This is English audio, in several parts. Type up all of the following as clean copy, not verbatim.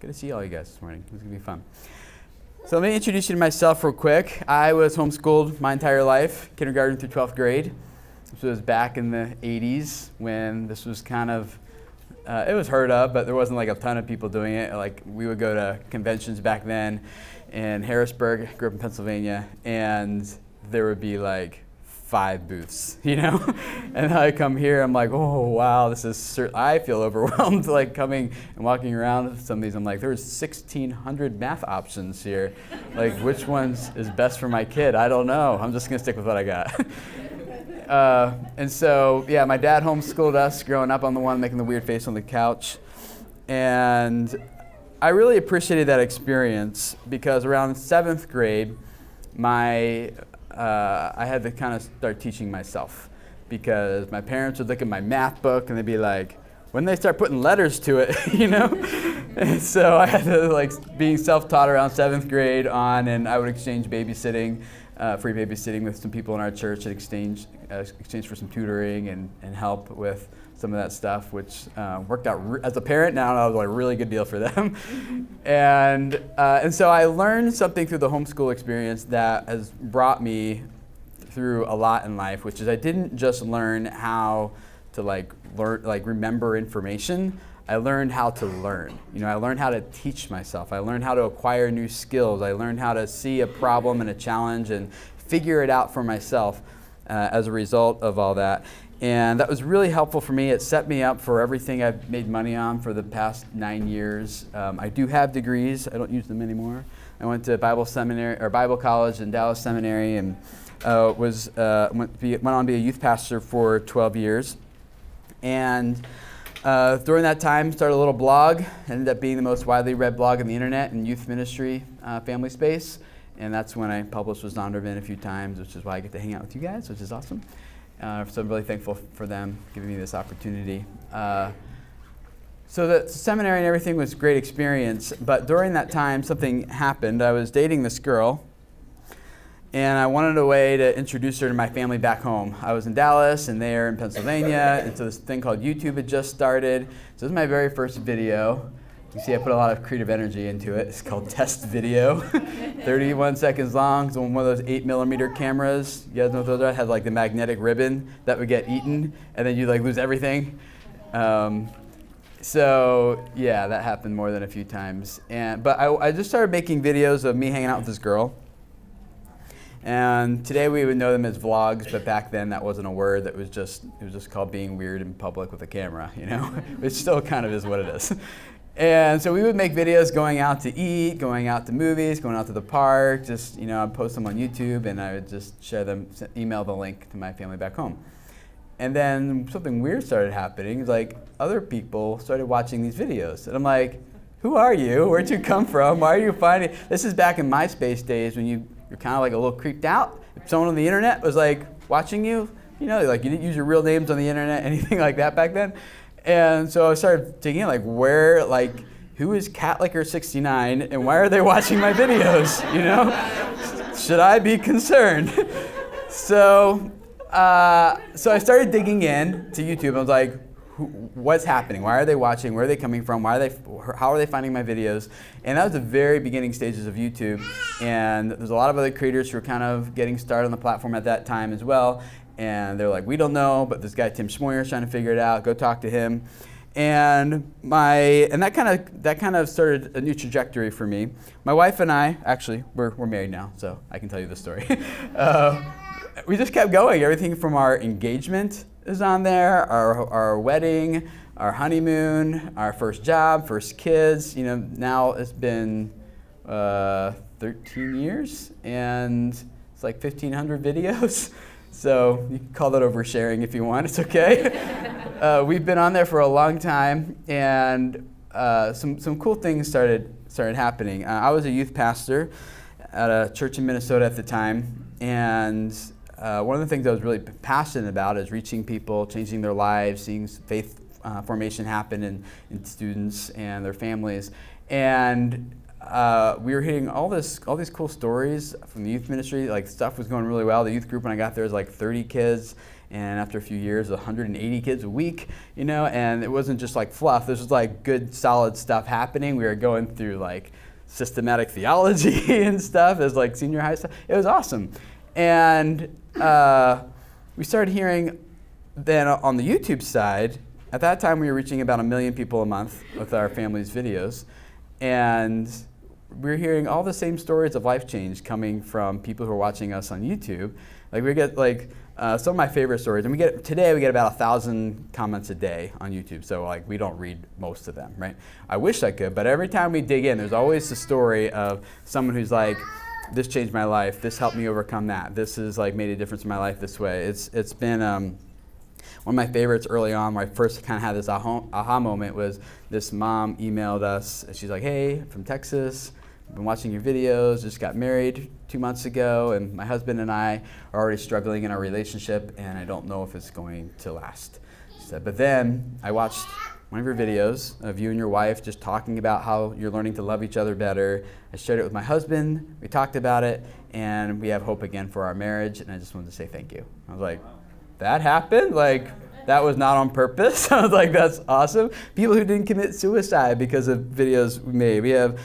Good to see all you guys this morning. This is going to be fun. So let me introduce you to myself real quick. I was homeschooled my entire life, kindergarten through 12th grade. This was back in the 80s when this was kind of, it was heard of, but there wasn't like a ton of people doing it. Like we would go to conventions back then in Harrisburg, I grew up in Pennsylvania, and there would be like 5 booths, you know? And I come here, I'm like, oh wow, this is, I feel overwhelmed like coming and walking around some of these. I'm like, there's 1,600 math options here. Like which one's is best for my kid? I don't know. I'm just gonna stick with what I got. And so, yeah, my dad homeschooled us growing up. I'm the one making the weird face on the couch. And I really appreciated that experience because around 7th grade, I had to kind of start teaching myself because my parents would look at my math book and they'd be like, when they start putting letters to it, you know? And so I had to like being self-taught around 7th grade on, and I would exchange babysitting, free babysitting with some people in our church in exchange for some tutoring and help with some of that stuff, which worked out as a parent now. That was like a really good deal for them. And so I learned something through the homeschool experience that has brought me through a lot in life, which is I didn't just learn how to remember information. I learned how to learn. You know, I learned how to teach myself. I learned how to acquire new skills. I learned how to see a problem and a challenge and figure it out for myself as a result of all that. And that was really helpful for me. It set me up for everything I've made money on for the past 9 years. I do have degrees. I don't use them anymore. I went to Bible college and Dallas Seminary, and went on to be a youth pastor for 12 years. And during that time, started a little blog. Ended up being the most widely read blog on the internet in youth ministry family space. And that's when I published with Zondervan a few times, which is why I get to hang out with you guys, which is awesome. So I'm really thankful for them giving me this opportunity. So the seminary and everything was a great experience, but during that time something happened. I was dating this girl, and I wanted a way to introduce her to my family back home. I was in Dallas, and they're in Pennsylvania, and so this thing called YouTube had just started. So this is my very first video. You see I put a lot of creative energy into it. It's called Test Video. 31 seconds long. It's on one of those 8mm cameras. You guys know what those are? It had like the magnetic ribbon that would get eaten, and then you like lose everything. So yeah, that happened more than a few times. But I just started making videos of me hanging out with this girl. And today we would know them as vlogs, but back then that wasn't a word. It was just called being weird in public with a camera, you know? Which still kind of is what it is. And so we would make videos going out to eat, going out to movies, going out to the park, just, you know, I'd post them on YouTube, and I would just share them, email the link to my family back home. And then something weird started happening. Like other people started watching these videos. And I'm like, who are you? Where'd you come from? Why are you finding? This is back in MySpace days when you're kind of like a little creeped out. If someone on the internet was like watching you, you know, like you didn't use your real names on the internet, anything like that back then. And so I started digging like who is CatLicker69 and why are they watching my videos, you know? Should I be concerned? So I started digging in to YouTube. I was like, what's happening? Why are they watching? Where are they coming from? How are they finding my videos? And that was the very beginning stages of YouTube. And there's a lot of other creators who were kind of getting started on the platform at that time as well. And they're like, we don't know, but this guy Tim Schmoyer is trying to figure it out. Go talk to him. And that kind of started a new trajectory for me. My wife and I, actually, we're married now, so I can tell you the story. We just kept going. Everything from our engagement is on there, our wedding, our honeymoon, our first job, first kids. You know, now it's been 13 years, and it's like 1,500 videos. So you can call that oversharing if you want, it's okay. We've been on there for a long time, and some cool things started happening. I was a youth pastor at a church in Minnesota at the time, and one of the things I was really passionate about is reaching people, changing their lives, seeing faith formation happen in students and their families. And we were hitting all these cool stories from the youth ministry. Like stuff was going really well. The youth group when I got there was like 30 kids, And after a few years, 180 kids a week, you know, and it wasn't just like fluff. This was like good, solid stuff happening. We were going through like systematic theology and stuff as like senior high stuff. It was awesome. And we started hearing then on the YouTube side, at that time we were reaching about 1 million people a month with our family's videos. And we're hearing all the same stories of life change coming from people who are watching us on YouTube. Like we get like some of my favorite stories, and today we get about 1,000 comments a day on YouTube. So like we don't read most of them, right? I wish I could, but every time we dig in, there's always the story of someone who's like, this changed my life, this helped me overcome that, this has like made a difference in my life this way. It's been one of my favorites early on, where I first kind of had this aha moment, was this mom emailed us, and she's like, hey, from Texas, I've been watching your videos, just got married 2 months ago, and my husband and I are already struggling in our relationship, and I don't know if it's going to last. She said, but then I watched one of your videos of you and your wife just talking about how you're learning to love each other better. I shared it with my husband, we talked about it, and we have hope again for our marriage, and I just wanted to say thank you. I was like, that happened? Like, that was not on purpose. I was like, that's awesome. People who didn't commit suicide because of videos we made. We have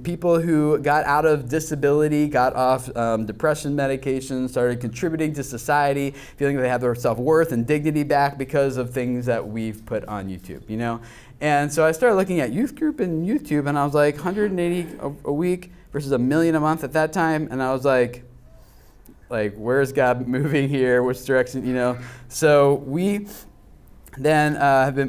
people who got out of disability, got off depression medication, started contributing to society, feeling that they have their self-worth and dignity back because of things that we've put on YouTube, you know? And so I started looking at youth group and YouTube, and I was like, 180 a week versus 1 million a month at that time, and I was like, where's God moving here? Which direction, you know? So we then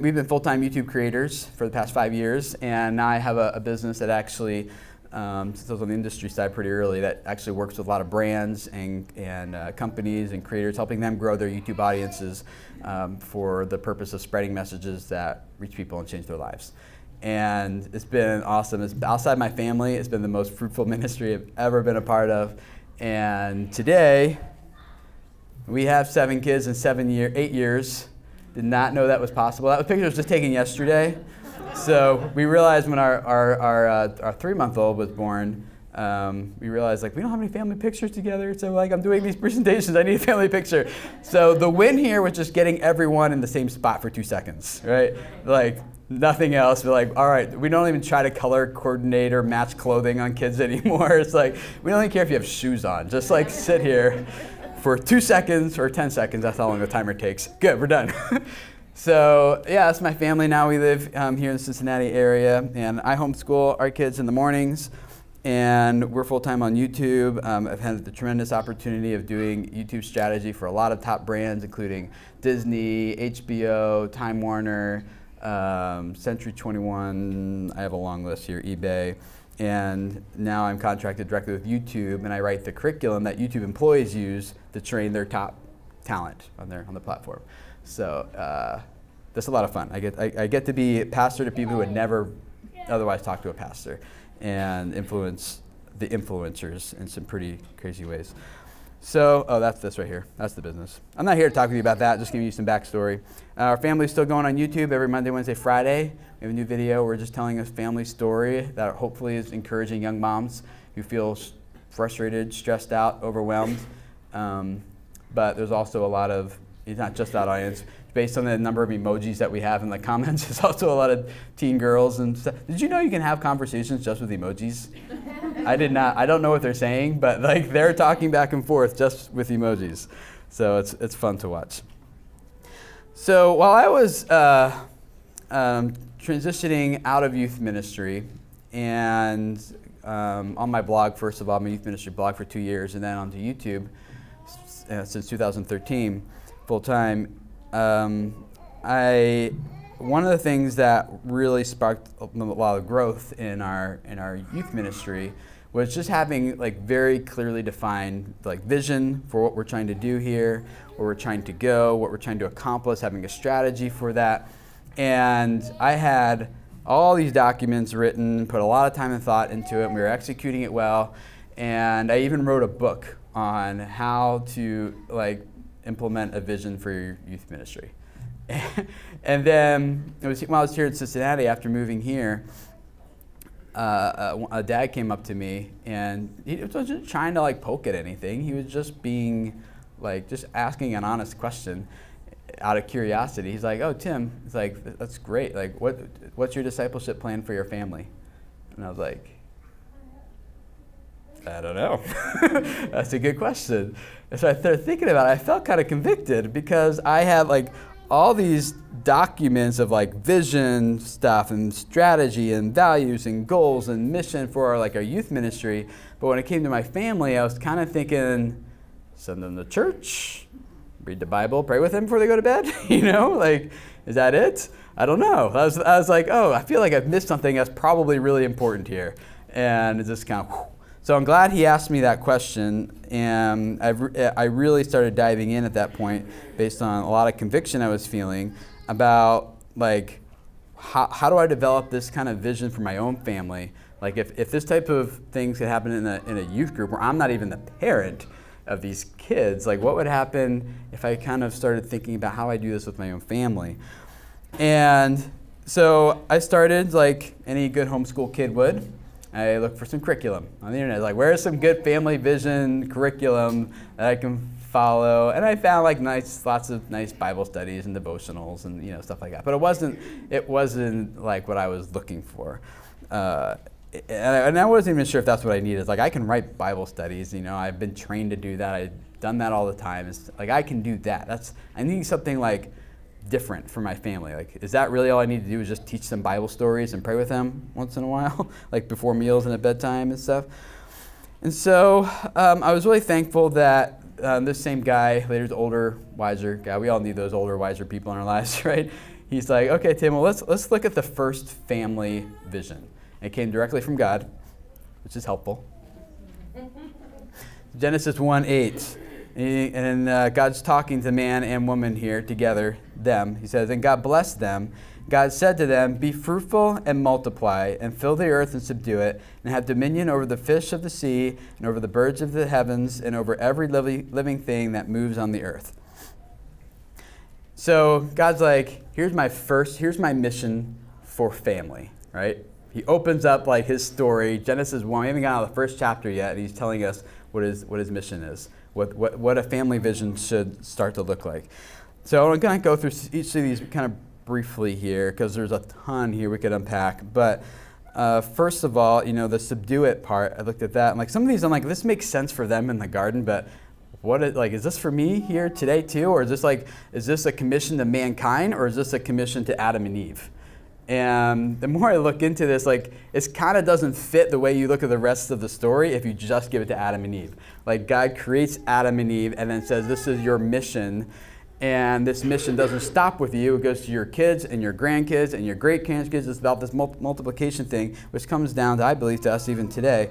we've been full-time YouTube creators for the past 5 years, and now I have a business that actually, since I was on the industry side pretty early, that actually works with a lot of brands and companies and creators, helping them grow their YouTube audiences for the purpose of spreading messages that reach people and change their lives. And it's been awesome. It's outside my family. It's been the most fruitful ministry I've ever been a part of. And today, we have 7 kids in 8 years. Did not know that was possible. That picture was just taken yesterday. So we realized when our 3-month-old was born, we realized like we don't have any family pictures together. So like I'm doing these presentations, I need a family picture. So the win here was just getting everyone in the same spot for 2 seconds, right? Like nothing else. We're like, all right, we don't even try to color coordinate or match clothing on kids anymore. It's like, we don't even care if you have shoes on. Just like sit here for 2 seconds or 10 seconds. That's how long the timer takes. Good, we're done. So yeah, that's my family now. We live here in the Cincinnati area, and I homeschool our kids in the mornings, and we're full-time on YouTube. I've had the tremendous opportunity of doing YouTube strategy for a lot of top brands, including Disney, HBO, Time Warner, Century 21, I have a long list here, eBay, and now I'm contracted directly with YouTube, and I write the curriculum that YouTube employees use to train their top talent on the platform. So that's a lot of fun. I get to be a pastor to people who would never otherwise talk to a pastor, and influence the influencers in some pretty crazy ways. So, oh, that's this right here. That's the business. I'm not here to talk with you about that, just giving you some backstory. Our family's still going on YouTube every Monday, Wednesday, Friday. We have a new video. We're just telling a family story that hopefully is encouraging young moms who feel frustrated, stressed out, overwhelmed. But there's also a lot of, it's not just that audience. Based on the number of emojis that we have in the comments, there's also a lot of teen girls and stuff. Did you know you can have conversations just with emojis? I did not. I don't know what they're saying, but like they're talking back and forth just with emojis. So it's fun to watch. So while I was transitioning out of youth ministry, and on my blog, first of all, my youth ministry blog for 2 years, and then onto YouTube since 2013, full time. One of the things that really sparked a lot of growth in our youth ministry was just having like very clearly defined like vision for what we're trying to do here, where we're trying to go, what we're trying to accomplish, having a strategy for that. And I had all these documents written, put a lot of time and thought into it, and we were executing it well. And I even wrote a book on how to like implement a vision for your youth ministry. And then when I was here in Cincinnati after moving here, a dad came up to me, and he wasn't trying to like poke at anything. He was just being like just asking an honest question out of curiosity. He's like, oh, Tim, it's like, that's great. Like, what's your discipleship plan for your family? And I was like, I don't know. That's a good question. And so I started thinking about it. I felt kind of convicted because I had like all these documents of like vision stuff and strategy and values and goals and mission for our youth ministry. But when it came to my family, I was kind of thinking, send them to church, read the Bible, pray with them before they go to bed. Like, is that it? I don't know. I was like, oh, I feel like I've missed something that's probably really important here. And it just kind of, whew. So I'm glad he asked me that question, and I really started diving in at that point based on a lot of conviction I was feeling about like how do I develop this kind of vision for my own family? Like if this type of things could happen in a youth group where I'm not even the parent of these kids, like what would happen if I kind of started thinking about how I do this with my own family? And so I started like any good homeschool kid would. I looked for some curriculum on the internet. Like, where's some good family vision curriculum that I can follow? And I found like lots of nice Bible studies and devotionals and stuff like that. But it wasn't like what I was looking for. And I wasn't even sure if that's what I needed. It's like I can write Bible studies. I've been trained to do that. I've done that all the time. It's like I can do that. I need something like different for my family. Like, is that really all I need to do is just teach them Bible stories and pray with them once in a while, like before meals and at bedtime and stuff? And so I was really thankful that this same guy, later older, wiser guy, we all need those older, wiser people in our lives, right? He's like, okay, Tim, well, let's look at the first family vision. It came directly from God, which is helpful. Genesis 1:8. And God's talking to man and woman here together, them. He says, and God blessed them. God said to them, be fruitful and multiply, and fill the earth and subdue it, and have dominion over the fish of the sea, and over the birds of the heavens, and over every living thing that moves on the earth. So God's like, here's my mission for family, right? He opens up like his story, Genesis 1. We haven't got out of the first chapter yet, and he's telling us what his mission is. What a family vision should start to look like. So I'm going to go through each of these kind of briefly here because there's a ton here we could unpack. But first of all, the subdue it part, I looked at that. And like some of these, I'm like, this makes sense for them in the garden, but is this for me here today too? Or is this a commission to mankind, or is this a commission to Adam and Eve? And the more I look into this, like, it kind of doesn't fit the way you look at the rest of the story if you just give it to Adam and Eve. Like, God creates Adam and Eve and then says, this is your mission. And this mission doesn't stop with you. It goes to your kids and your grandkids and your great-grandkids. It's about this multiplication thing, which comes down to, I believe, to us even today.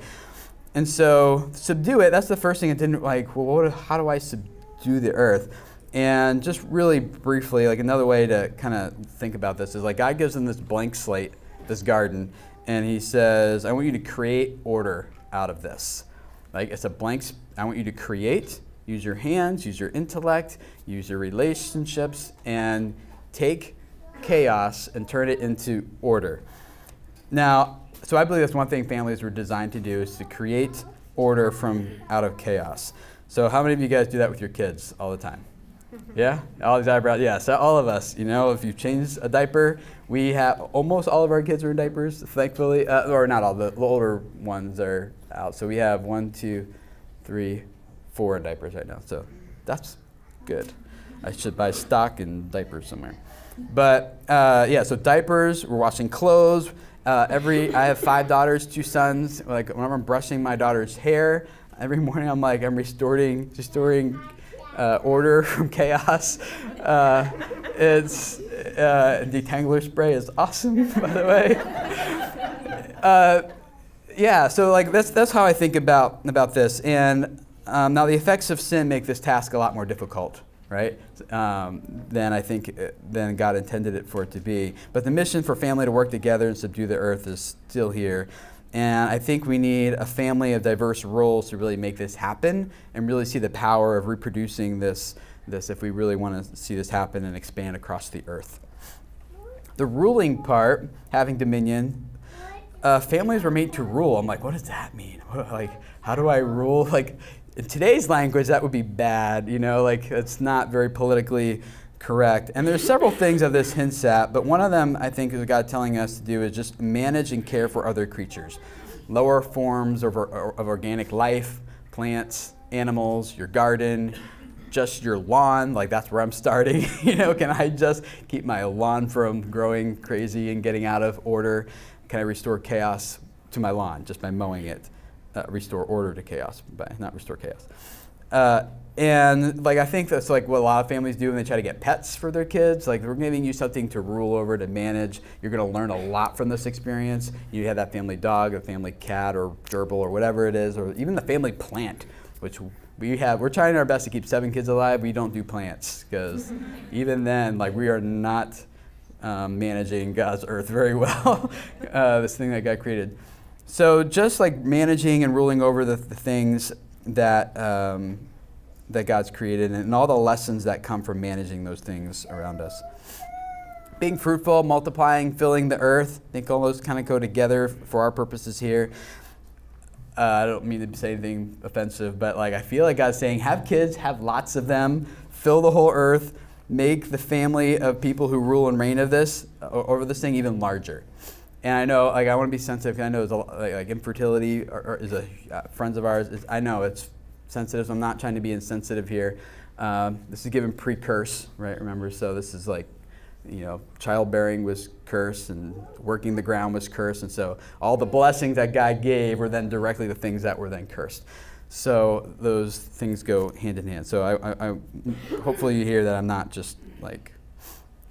And so, subdue it, that's the first thing. It didn't, like, well, how do I subdue the earth? And just really briefly, like another way to kind of think about this is like God gives them this blank slate, this garden, and he says, I want you to create order out of this. Like it's a blank, I want you to create, use your hands, use your intellect, use your relationships, and take chaos and turn it into order. Now, so I believe that's one thing families were designed to do is to create order from out of chaos. So how many of you guys do that with your kids all the time? Yeah, all these eyebrows. Yeah, so all of us, if you've changed a diaper, we have almost all of our kids are in diapers, thankfully, or not all, the older ones are out. So we have 1, 2, 3, 4 in diapers right now. So that's good. I should buy stock in diapers somewhere. But yeah, so diapers. We're washing clothes. I have 5 daughters, 2 sons. Like whenever I'm brushing my daughter's hair, every morning I'm restoring order from chaos. It's detangler spray is awesome, by the way. Yeah, so like that's how I think about this. And now the effects of sin make this task a lot more difficult, right? Than God intended it for it to be. But the mission for family to work together and subdue the earth is still here. And I think we need a family of diverse roles to really make this happen and really see the power of reproducing this if we really want to see this happen and expand across the earth. The ruling part, having dominion, families were made to rule. I'm like, what does that mean? Like, how do I rule? Like, in today's language, that would be bad, you know, like it's not very politically correct. And there's several things that this hints at, but one of them I think is God telling us to do is just manage and care for other creatures. Lower forms of organic life, plants, animals, your garden, just your lawn, like that's where I'm starting. You know, can I just keep my lawn from growing crazy and getting out of order? Can I restore chaos to my lawn just by mowing it? Restore order to chaos, but not restore chaos. And like I think that's like what a lot of families do when they try to get pets for their kids. Like we're giving you something to rule over, to manage. You're going to learn a lot from this experience. You have that family dog, a family cat, or gerbil, or whatever it is, or even the family plant, which we're trying our best to keep 7 kids alive. We don't do plants because even then, like we are not managing God's earth very well. This thing that God created. So just like managing and ruling over the things that that God's created and all the lessons that come from managing those things around us. Being fruitful, multiplying, filling the earth. I think all those kind of go together for our purposes here. I don't mean to say anything offensive, but like I feel like God's saying, have kids, have lots of them, fill the whole earth, make the family of people who rule and reign over this thing even larger. And I know, like, I want to be sensitive. I know it's like infertility is a friends of ours. I know it's sensitive. So I'm not trying to be insensitive here. This is given pre-curse, right? Remember, so this is like, you know, childbearing was cursed and working the ground was cursed, and so all the blessings that God gave were then directly the things that were then cursed. So those things go hand in hand. So I hopefully you hear that I'm not just like.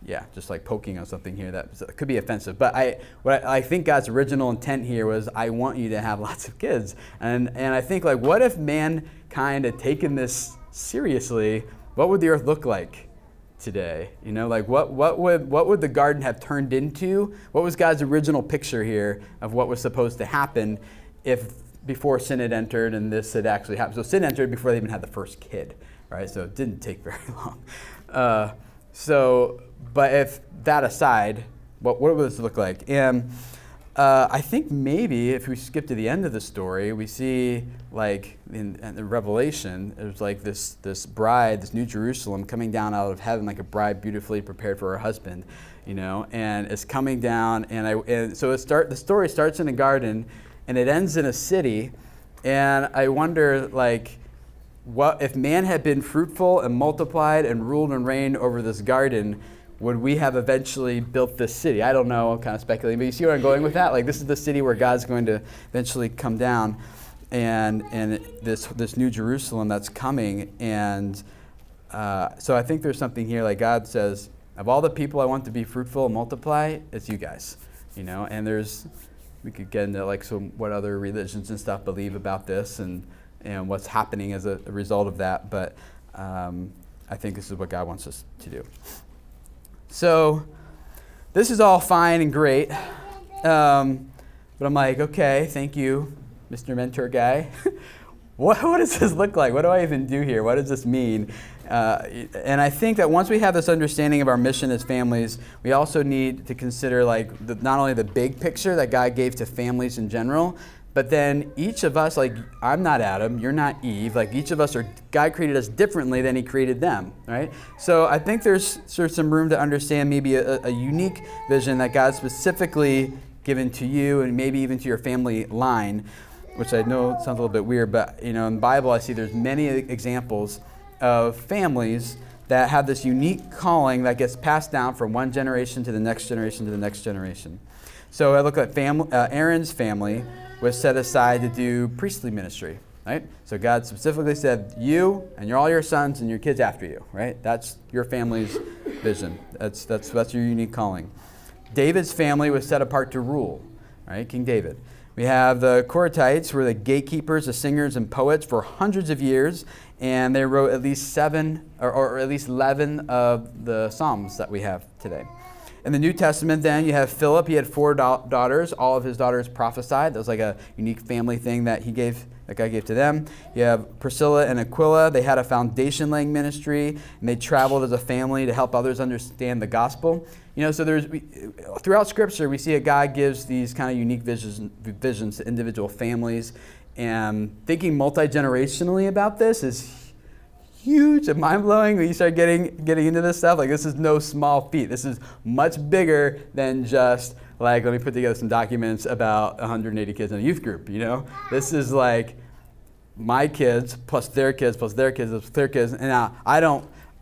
Yeah, just like poking on something here that could be offensive. But I think God's original intent here was, I want you to have lots of kids. And I think, like, what if mankind had taken this seriously? What would the earth look like today? You know, like what would the garden have turned into? What was God's original picture here of what was supposed to happen if before sin had entered and this had actually happened? So sin entered before they even had the first kid, right? So it didn't take very long. But if that aside, what would this look like? And I think maybe if we skip to the end of the story, we see like in the Revelation, there's like this bride, this New Jerusalem coming down out of heaven like a bride beautifully prepared for her husband, you know, and it's coming down. And so the story starts in a garden and it ends in a city. And I wonder, like, what if man had been fruitful and multiplied and ruled and reigned over this garden, would we have eventually built this city? I don't know, I'm kind of speculating, but you see where I'm going with that? Like, this is the city where God's going to eventually come down, and this New Jerusalem that's coming. And so I think there's something here, like God says, of all the people I want to be fruitful and multiply, it's you guys, you know. And we could get into like what other religions and stuff believe about this and what's happening as a result of that. But I think this is what God wants us to do. So this is all fine and great, but I'm like, okay, thank you, Mr. Mentor guy. What does this look like? What do I even do here? What does this mean? And I think that once we have this understanding of our mission as families, we also need to consider like not only the big picture that God gave to families in general, but then each of us, like I'm not Adam, you're not Eve, like each of us God created us differently than he created them, right? So I think there's sort of some room to understand maybe a unique vision that God specifically given to you and maybe even to your family line, which I know sounds a little bit weird, but you know, in the Bible I see there's many examples of families that have this unique calling that gets passed down from one generation to the next generation to the next generation. So I look at Aaron's family was set aside to do priestly ministry, right? So God specifically said, you and all your sons and your kids after you, right? That's your family's vision. That's your unique calling. David's family was set apart to rule, right? King David. We have the Korathites, who were the gatekeepers, the singers, and poets for hundreds of years, and they wrote at least 7 or at least 11 of the Psalms that we have today. In the New Testament, then, you have Philip. He had 4 daughters. All of his daughters prophesied. That was like a unique family thing that God gave to them. You have Priscilla and Aquila. They had a foundation-laying ministry, and they traveled as a family to help others understand the gospel. So throughout Scripture, we see that God gives these kind of unique visions to individual families. And thinking multi-generationally about this is huge and mind-blowing when you start getting into this stuff. Like, this is no small feat. This is much bigger than just like, let me put together some documents about 180 kids in a youth group, This is like my kids plus their kids plus their kids plus their kids. And now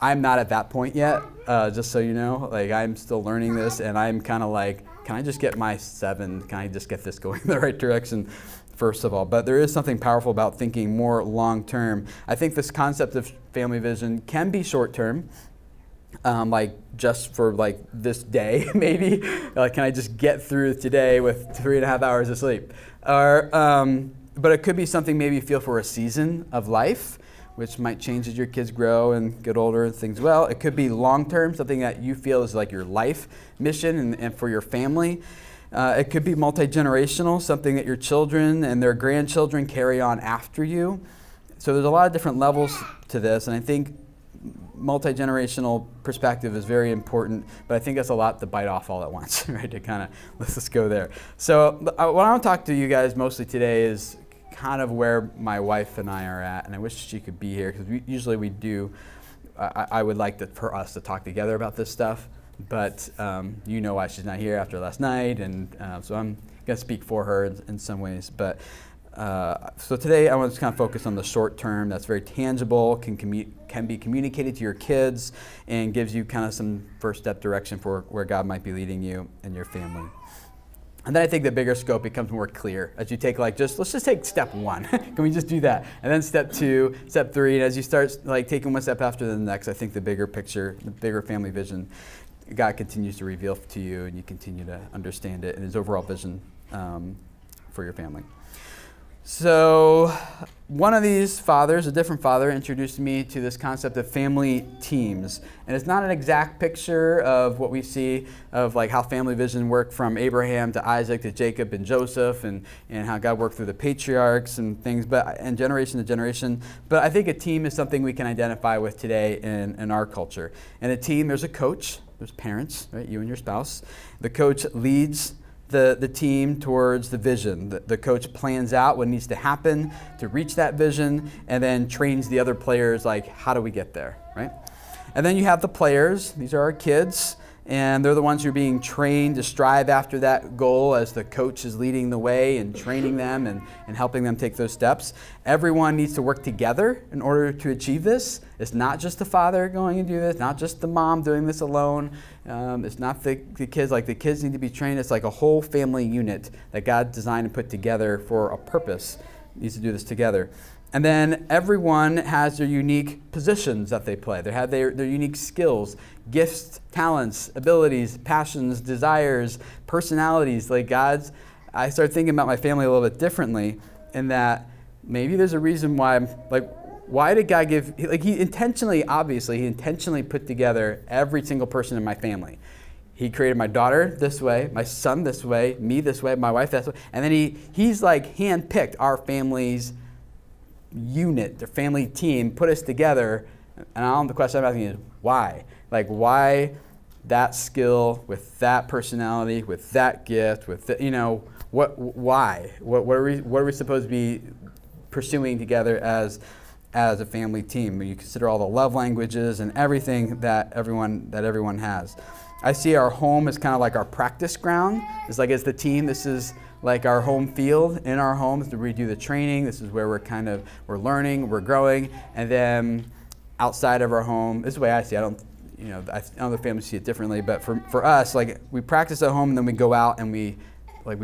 I'm not at that point yet, just so you know. Like, I'm still learning this, and I'm kind of like, can I just get my 7? Can I just get this going in the right direction? First of all, but there is something powerful about thinking more long-term. I think this concept of family vision can be short-term, like just for like this day, maybe. Like, can I just get through today with 3.5 hours of sleep? Or, but it could be something maybe you feel for a season of life, which might change as your kids grow and get older and things. Well, it could be long-term, something that you feel is like your life mission and for your family. It could be multi-generational, something that your children and their grandchildren carry on after you. So there's a lot of different levels to this, and I think multi-generational perspective is very important, but I think that's a lot to bite off all at once, right? To kind of, let's go there. So what I want to talk to you guys mostly today is kind of where my wife and I are at, and I wish she could be here, because usually we do. I would like for us to talk together about this stuff. But you know why she's not here after last night, and so I'm going to speak for her in some ways. But so today I want to kind of focus on the short term that's very tangible, can be communicated to your kids, and gives you kind of some first step direction for where God might be leading you and your family. And then I think the bigger scope becomes more clear as you take let's just take step 1. Can we just do that? And then step 2, step 3, and as you start like taking one step after the next, I think the bigger picture, the bigger family vision, God continues to reveal to you, and you continue to understand it and His overall vision for your family. So one of these fathers, a different father, introduced me to this concept of family teams. And it's not an exact picture of what we see of like how family vision worked from Abraham to Isaac to Jacob and Joseph, and how God worked through the patriarchs and things, and generation to generation. But I think a team is something we can identify with today in our culture. In a team, there's a coach, there's parents, right? You and your spouse. The coach leads the team towards the vision. The coach plans out what needs to happen to reach that vision, and then trains the other players, like, how do we get there, right? And then you have the players. These are our kids, and they're the ones who are being trained to strive after that goal as the coach is leading the way and training them and helping them take those steps. Everyone needs to work together in order to achieve this. It's not just the father going and do this, not just the mom doing this alone. It's not the kids. Like, the kids need to be trained. It's like a whole family unit that God designed and put together for a purpose. Needs to do this together. And then everyone has their unique positions that they play. They have their unique skills, gifts, talents, abilities, passions, desires, personalities. Like, I started thinking about my family a little bit differently, in that maybe there's a reason why why did God give, He intentionally put together every single person in my family. He created my daughter this way, my son this way, me this way, my wife this way, and then He's like handpicked our family's unit, their family team, put us together. And the question I'm asking is, why? Like, why that skill with that personality, with that gift, with why? What are we supposed to be pursuing together as a family team? When you consider all the love languages and everything that everyone has. I see our home as kind of like our practice ground. It's like, as the team, this is like our home field. In our homes, where we do the training. This is where we're learning, we're growing. And then outside of our home, this is the way I see it. I don't know the families see it differently, but for us, like, we practice at home, and then we go out and we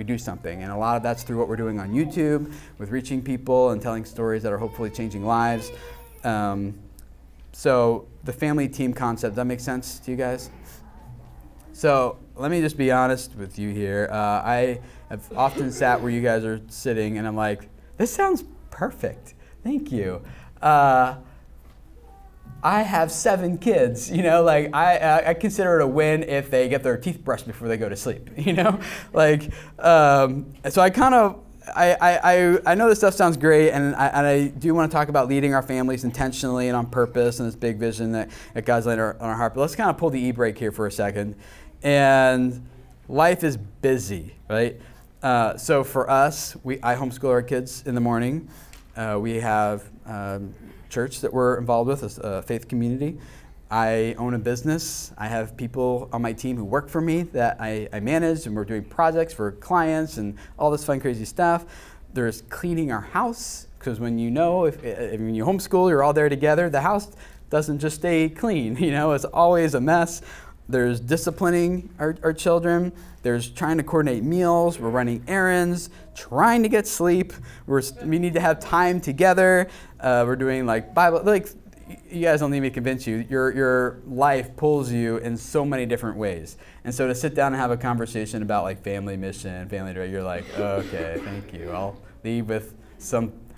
do something. And a lot of that's through what we're doing on YouTube, with reaching people and telling stories that are hopefully changing lives. So the family team concept, does that make sense to you guys? So let me just be honest with you here. I have often sat where you guys are sitting, and I'm like, this sounds perfect. Thank you. I have 7 kids, you know, like I consider it a win if they get their teeth brushed before they go to sleep, you know, like, so I kind of, I know this stuff sounds great, and I do want to talk about leading our families intentionally and on purpose and this big vision that God's laid on our heart, but let's kind of pull the e-brake here for a second. And life is busy, right? So for us, I homeschool our kids in the morning. We have church that we're involved with, a faith community. I own a business. I have people on my team who work for me that I manage, and we're doing projects for clients and all this fun, crazy stuff. There's cleaning our house, because when you know, when you homeschool, you're all there together, the house doesn't just stay clean, you know, it's always a mess. There's disciplining our children. There's trying to coordinate meals. We're running errands, trying to get sleep. We need to have time together. We're doing like Bible, like you guys don't need me to convince you. Your life pulls you in so many different ways. And so to sit down and have a conversation about like family mission, family direction, you're like, okay, thank you. I'll leave with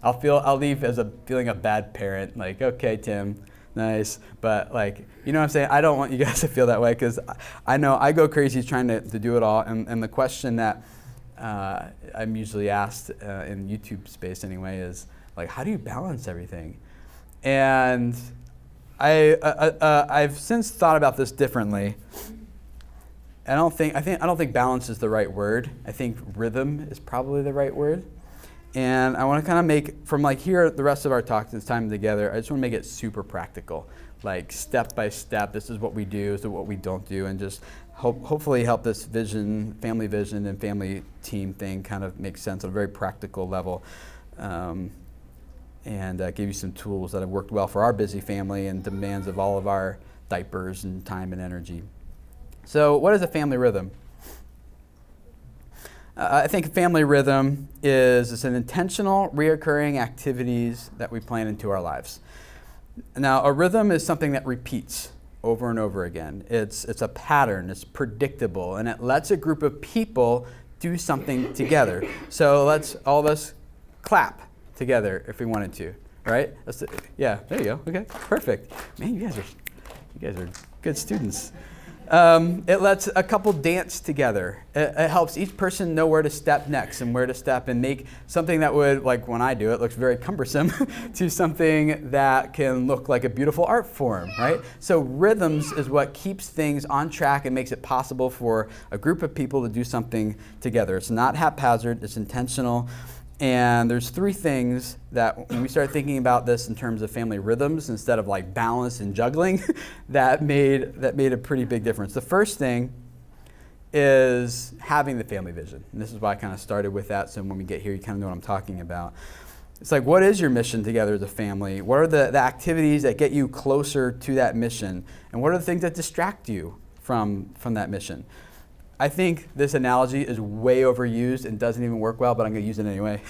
I'll leave as a feeling of bad parent. Like, okay, Tim. Nice, but like, you know what I'm saying? I don't want you guys to feel that way, because I know I go crazy trying to do it all. And the question that I'm usually asked in YouTube space anyway is like, how do you balance everything? And I've since thought about this differently. I don't think balance is the right word. I think rhythm is probably the right word. And I want to kind of make, from like here, the rest of our talk, this time together, I just want to make it super practical. Like step by step, this is what we do, this is what we don't do, and just hopefully help this vision, family vision and family team thing kind of make sense on a very practical level. And give you some tools that have worked well for our busy family and demands of all of our diapers and time and energy. So what is a family rhythm? I think family rhythm is an intentional, reoccurring activities that we plan into our lives. Now, a rhythm is something that repeats over and over again. It's a pattern, it's predictable, and it lets a group of people do something together. So let's all of us clap together if we wanted to, right? Yeah, there you go. Okay, perfect. Man, you guys are good students. It lets a couple dance together. It helps each person know where to step next and where to step and make something that would, like when I do it, looks very cumbersome to something that can look like a beautiful art form, right? So rhythms is what keeps things on track and makes it possible for a group of people to do something together. It's not haphazard, it's intentional. And there's 3 things that when we start thinking about this in terms of family rhythms instead of like balance and juggling, that made a pretty big difference. The first thing is having the family vision. And this is why I kind of started with that, so when we get here, you kind of know what I'm talking about. It's like, what is your mission together as a family? What are the activities that get you closer to that mission? And what are the things that distract you from that mission? I think this analogy is way overused and doesn't even work well, but I'm going to use it anyway.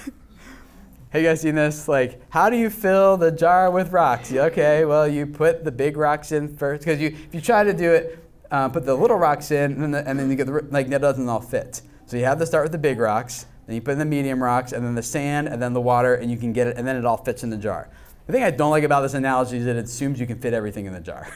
Hey, you guys seen this? Like, how do you fill the jar with rocks? Okay, well, you put the big rocks in first, because if you try to do it, put the little rocks in, and then you get that doesn't all fit. So you have to start with the big rocks, then you put in the medium rocks, and then the sand, and then the water, and you can get it, and then it all fits in the jar. The thing I don't like about this analogy is that it assumes you can fit everything in the jar.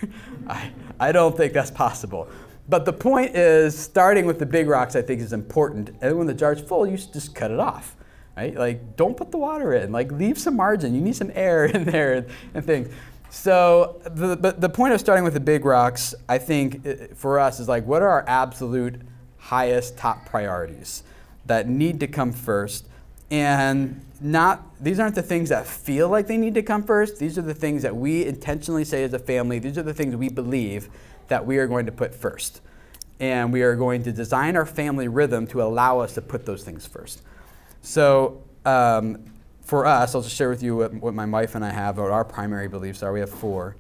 I don't think that's possible. But the point is, starting with the big rocks, I think, is important. And when the jar's full, you just cut it off, right? Like, don't put the water in. Like, leave some margin. You need some air in there and things. So the point of starting with the big rocks, I think, for us is like, what are our absolute highest top priorities that need to come first? And these aren't the things that feel like they need to come first. These are the things that we intentionally say as a family. These are the things we believe that we are going to put first. And we are going to design our family rhythm to allow us to put those things first. So for us, I'll just share with you what my wife and I have, what our primary beliefs are. We have 4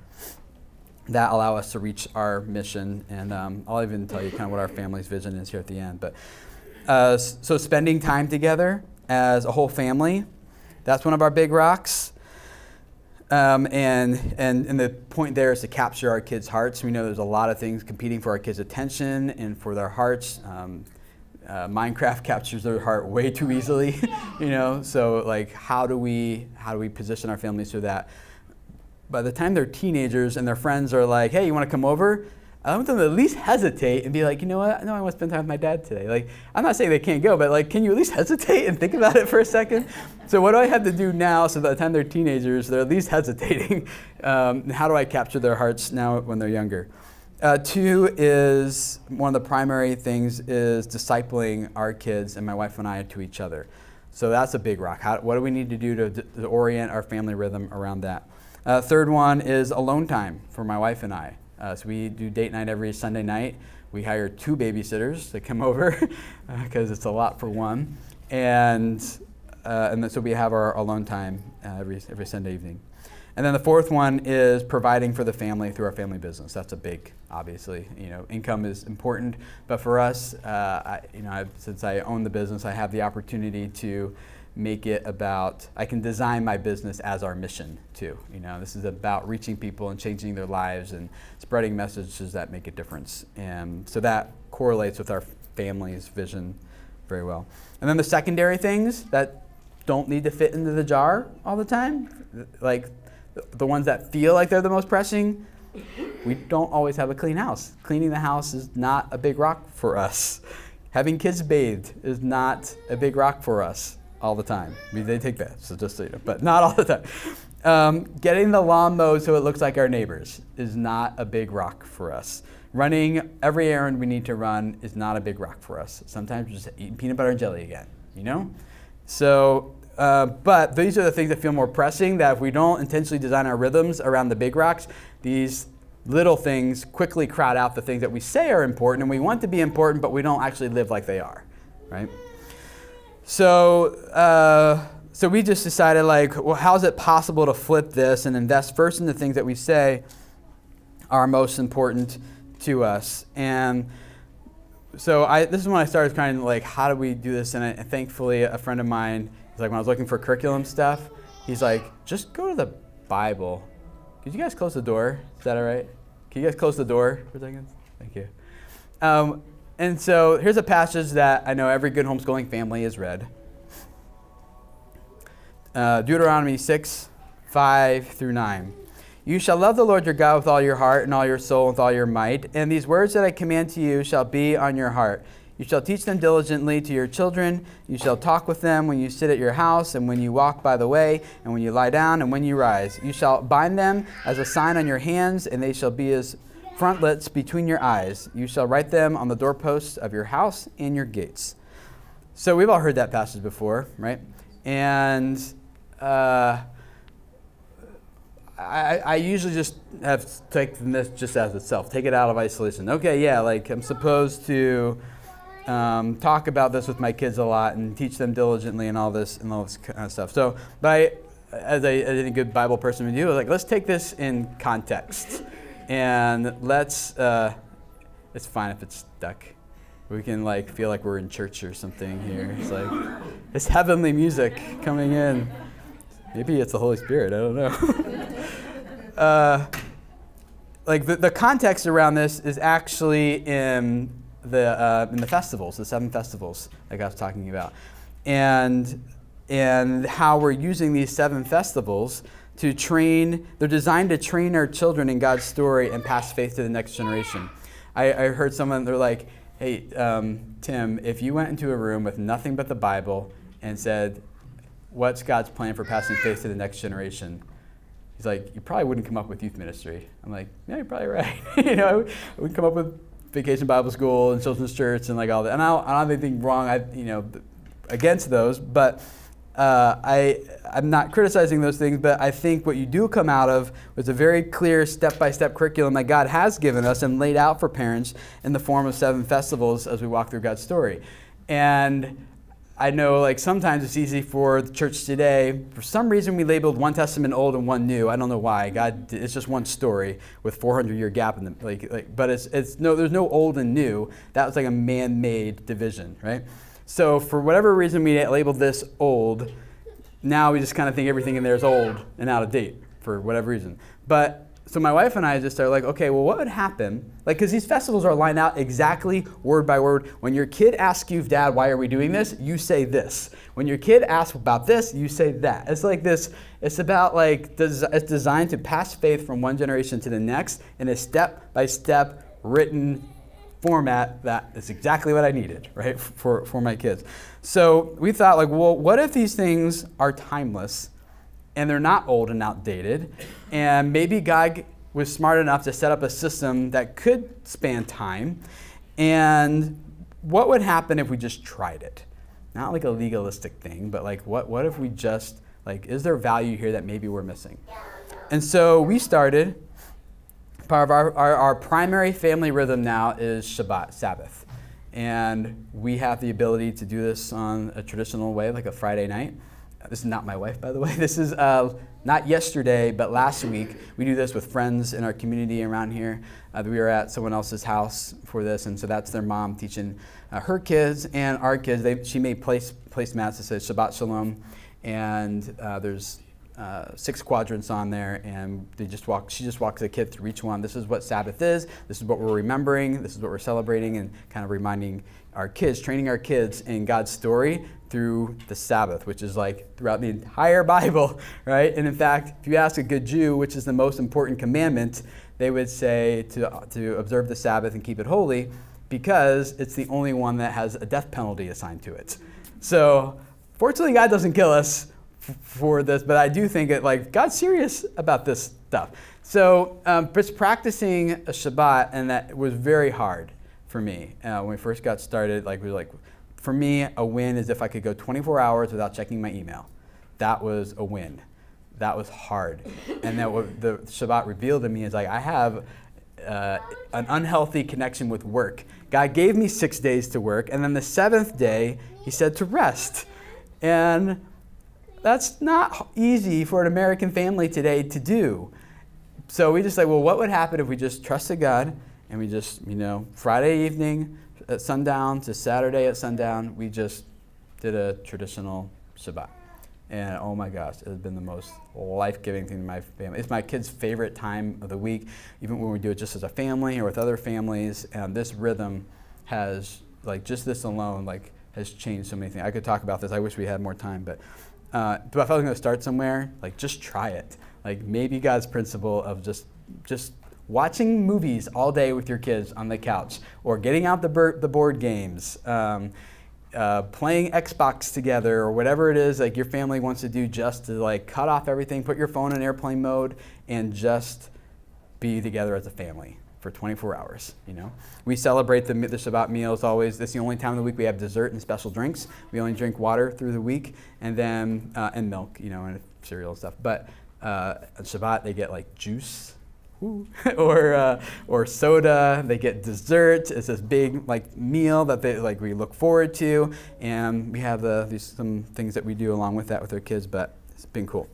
that allow us to reach our mission. And I'll even tell you kind of what our family's vision is here at the end. But so spending time together as a whole family, that's one of our big rocks. And the point there is to capture our kids' hearts. We know there's a lot of things competing for our kids' attention and for their hearts. Minecraft captures their heart way too easily, you know. So like, how do we position our family so that by the time they're teenagers and their friends are like, hey, you want to come over? I want them to at least hesitate and be like, you know what? No, I want to spend time with my dad today. Like, I'm not saying they can't go, but like, can you at least hesitate and think about it for a second? So what do I have to do now so by the time they're teenagers, they're at least hesitating? How do I capture their hearts now when they're younger? 2 is, one of the primary things is discipling our kids and my wife and I to each other. So that's a big rock. What do we need to do to orient our family rhythm around that? 3rd one is alone time for my wife and I. So we do date night every Sunday night. We hire 2 babysitters to come over because it's a lot for one. And then so we have our alone time every Sunday evening. And then the 4th one is providing for the family through our family business. That's a big, obviously, income is important. But for us, since I own the business, I have the opportunity to make it about, I can design my business as our mission too. This is about reaching people and changing their lives and spreading messages that make a difference. And so that correlates with our family's vision very well. And then the secondary things that don't need to fit into the jar all the time, like the ones that feel like they're the most pressing, we don't always have a clean house. Cleaning the house is not a big rock for us. Having kids bathed is not a big rock for us all the time. I mean, they take baths, so just so you know, but not all the time. Getting the lawn mowed so it looks like our neighbors is not a big rock for us. Running every errand we need to run is not a big rock for us. Sometimes we're just eating peanut butter and jelly again, So, but these are the things that feel more pressing, that if we don't intentionally design our rhythms around the big rocks, these little things quickly crowd out the things that we say are important and we want to be important, but we don't actually live like they are, right? So, so we just decided, like, well, how is it possible to flip this and invest first in the things that we say are most important to us? And so this is when I started kind of like, how do we do this? And thankfully, a friend of mine, like when I was looking for curriculum stuff, he's like, just go to the Bible. Could you guys close the door? Is that all right? Can you guys close the door for a second? Thank you. And so here's a passage that I know every good homeschooling family has read. Deuteronomy 6:5-9. You shall love the Lord your God with all your heart and all your soul and with all your might. And these words that I command to you shall be on your heart. You shall teach them diligently to your children. You shall talk with them when you sit at your house and when you walk by the way and when you lie down and when you rise. You shall bind them as a sign on your hands, and they shall be as frontlets between your eyes. You shall write them on the doorposts of your house and your gates. So we've all heard that passage before, right? And I usually just have taken this just as itself. Take it out of isolation. Okay, yeah, like I'm supposed to talk about this with my kids a lot and teach them diligently and all this kind of stuff. So, but as a good Bible person would do, like, let's take this in context. And let's, it's fine if it's stuck. We can like feel like we're in church or something here. It's like, it's heavenly music coming in. Maybe it's the Holy Spirit, I don't know. Like the context around this is actually in the festivals, the 7 festivals like I was talking about. And how we're using these 7 festivals to train, they're designed to train our children in God's story and pass faith to the next generation. I heard someone, they're like, hey, Tim, if you went into a room with nothing but the Bible and said, what's God's plan for passing faith to the next generation? He's like, you probably wouldn't come up with youth ministry. I'm like, yeah, you're probably right. We come up with Vacation Bible School and Children's Church and like all that. And I don't have anything wrong, against those, but I'm not criticizing those things, but I think what you do come out of was a very clear step-by-step curriculum that God has given us and laid out for parents in the form of 7 festivals as we walk through God's story. And I know like sometimes it's easy for the church today. For some reason we labeled one testament old and one new. I don't know why. It's just one story with 400-year gap in them. But there's no old and new. That was like a man-made division, right? So for whatever reason we labeled this old, now we just kind of think everything in there is old and out of date for whatever reason. But so my wife and I just started like, okay, well, what would happen? Like, because these festivals are lined out exactly word by word. When your kid asks you, Dad, why are we doing this? You say this. When your kid asks about this, you say that. It's like this, it's about like, it's designed to pass faith from one generation to the next in a step-by-step written format that is exactly what I needed, right, for my kids. So we thought like, well, what if these things are timeless and they're not old and outdated, and maybe God was smart enough to set up a system that could span time, and what would happen if we just tried it? Not like a legalistic thing, but like what if we just, like, is there value here that maybe we're missing? And so we started, part of our primary family rhythm now is Shabbat, Sabbath. And we have the ability to do this on a traditional way, like a Friday night. This is not my wife, by the way. This is not yesterday, but last week. We do this with friends in our community around here. We were at someone else's house for this, and so that's their mom teaching her kids and our kids. She made placemats that says Shabbat Shalom, and there's 6 quadrants on there, and she just walks the kid through each one. This is what Sabbath is. This is what we're remembering. This is what we're celebrating, and kind of reminding our kids, training our kids in God's story through the Sabbath, which is like throughout the entire Bible, right? And in fact, if you ask a good Jew, which is the most important commandment, they would say to observe the Sabbath and keep it holy, because it's the only one that has a death penalty assigned to it. So fortunately, God doesn't kill us for this, but I do think that like God's serious about this stuff. So just practicing a Shabbat, and that was very hard for me when we first got started. Like for me, a win is if I could go 24 hours without checking my email. That was a win. That was hard. And then what the Shabbat revealed to me is like I have an unhealthy connection with work. God gave me 6 days to work, and then the 7th day He said to rest. And that's not easy for an American family today to do. So we just like, well, what would happen if we just trusted God and we just, Friday evening at sundown to Saturday at sundown, we just did a traditional Shabbat. And oh my gosh, it has been the most life-giving thing to my family. It's my kids' favorite time of the week, even when we do it just as a family or with other families. And this rhythm has, like, just this alone, like, has changed so many things. I could talk about this. I wish we had more time, but if I was going to start somewhere, like, just try it. Like, maybe God's principle of just watching movies all day with your kids on the couch, or getting out the board games, playing Xbox together, or whatever it is like your family wants to do, just to like cut off everything, put your phone in airplane mode, and just be together as a family for 24 hours. We celebrate the Shabbat meals always. This is the only time of the week we have dessert and special drinks. We only drink water through the week, and then and milk, and cereal and stuff. But on Shabbat they get like juice. or soda. They get dessert. It's this big like meal that we look forward to, and we have some things that we do along with that with our kids. But it's been cool.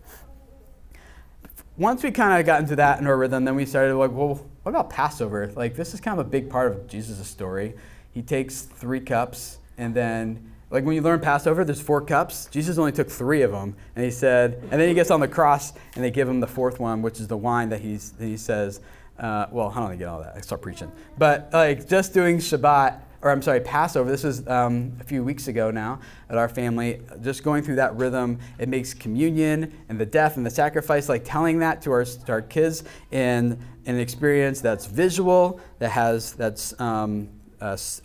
Once we kind of got into that in our rhythm, then we started like, well, what about Passover? Like, this is kind of a big part of Jesus' story. He takes 3 cups, and then like when you learn Passover, there's 4 cups. Jesus only took 3 of them, and he said, and then he gets on the cross, and they give him the 4th one, which is the wine that he says, well, how do I get all that? I start preaching. But like just doing Passover, this was a few weeks ago now at our family, just going through that rhythm, it makes communion and the death and the sacrifice, like telling that to our kids in an experience that's visual,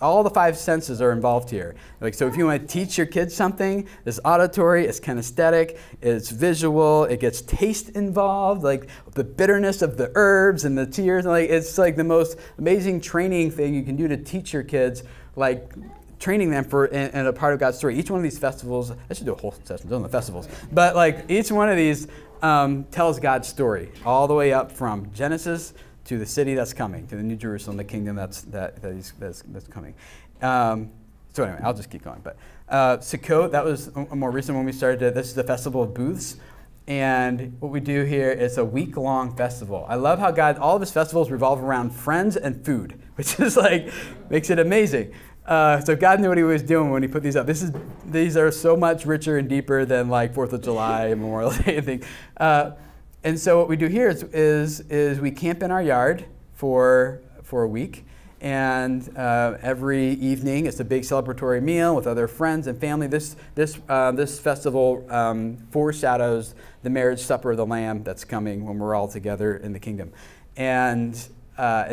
all the 5 senses are involved here. Like, so if you want to teach your kids something, it's auditory, it's kinesthetic, it's visual, it gets taste involved, like the bitterness of the herbs and the tears. Like, it's like the most amazing training thing you can do to teach your kids, like training them in a part of God's story. Each one of these festivals, I should do a whole session on the festivals, but like each one of these tells God's story all the way up from Genesis to the city that's coming, to the New Jerusalem, the kingdom that's coming. So anyway, I'll just keep going. But Sukkot, that was a more recent one we started. This is the Festival of Booths. And what we do here is a week-long festival. I love how God, all of his festivals revolve around friends and food, which is like, makes it amazing. So God knew what he was doing when he put these up. These are so much richer and deeper than like 4th of July and Memorial Day and things. And so what we do here is we camp in our yard for a week. And every evening, it's a big celebratory meal with other friends and family. This festival foreshadows the marriage supper of the Lamb that's coming when we're all together in the kingdom. And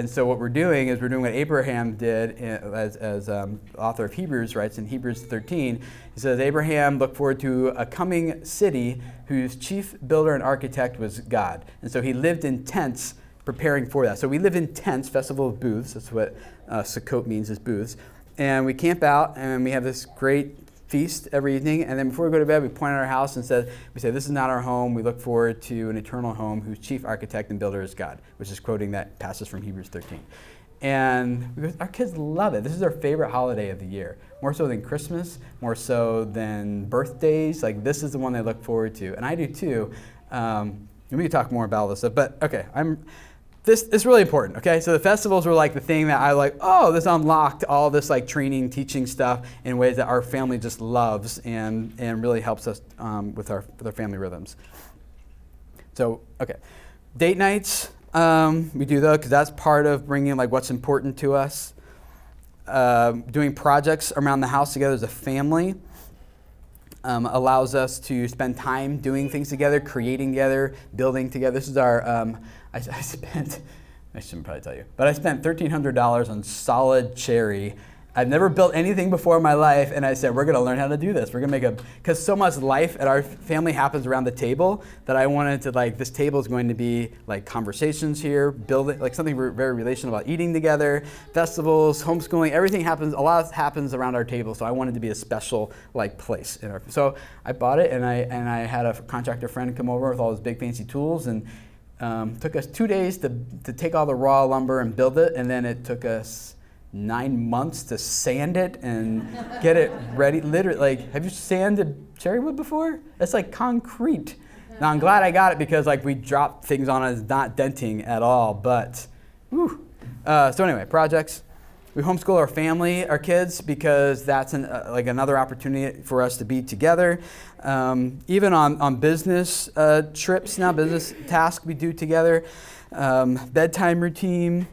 so what we're doing is we're doing what Abraham did, as author of Hebrews writes in Hebrews 13. He says, Abraham looked forward to a coming city whose chief builder and architect was God. And so he lived in tents preparing for that. So we live in tents, Festival of Booths. That's what Sukkot means, is booths. And we camp out, and we have this great feast every evening. And then before we go to bed, we point at our house and we say, this is not our home. We look forward to an eternal home whose chief architect and builder is God, which is quoting that passage from Hebrews 13. And our kids love it. This is their favorite holiday of the year, more so than Christmas, more so than birthdays. Like, this is the one they look forward to. And I do too. And we can talk more about all this stuff. But okay, this is really important, okay? So the festivals were like the thing that I like, oh, this unlocked all this like training, teaching stuff in ways that our family just loves and really helps us with our family rhythms. So, okay. Date nights, we do those because that's part of bringing like what's important to us. Doing projects around the house together as a family allows us to spend time doing things together, creating together, building together. This is our, I shouldn't probably tell you, but I spent $1,300 on solid cherry. I've never built anything before in my life, and I said, we're going to learn how to do this. We're going to because so much life at our family happens around the table that I wanted to, like, this table is going to be like conversations here, building, like something very relational about eating together, festivals, homeschooling, everything happens, a lot happens around our table, so I wanted to be a special, like, place in our, so I bought it, and I had a contractor friend come over with all his big fancy tools, and took us 2 days to take all the raw lumber and build it, and then it took us 9 months to sand it and get it ready. Literally, like, have you sanded cherry wood before? It's like concrete. Now I'm glad I got it because like we dropped things on it, it's not denting at all. But, whew. So anyway, projects. We homeschool our family, our kids, because that's like another opportunity for us to be together. Even on business trips now, business tasks we do together. Bedtime routine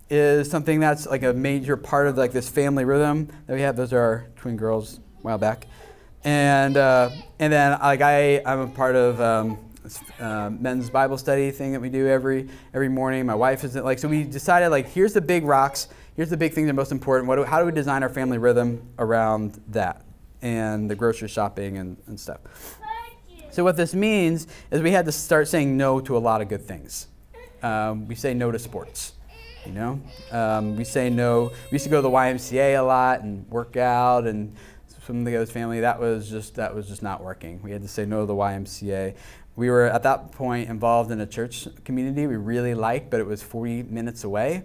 is something that's like a major part of like this family rhythm that we have. Those are our twin girls a while back. And then like I'm a part of men's Bible study thing that we do every morning. My wife isn't like, so we decided like, here's the big rocks. Here's the big things that are most important. How do we design our family rhythm around that and the grocery shopping and stuff? So what this means is we had to start saying no to a lot of good things. We say no to sports, you know? We say no. We used to go to the YMCA a lot and work out and swim together as family. That was just not working. We had to say no to the YMCA. We were at that point involved in a church community we really liked, but it was 40 minutes away.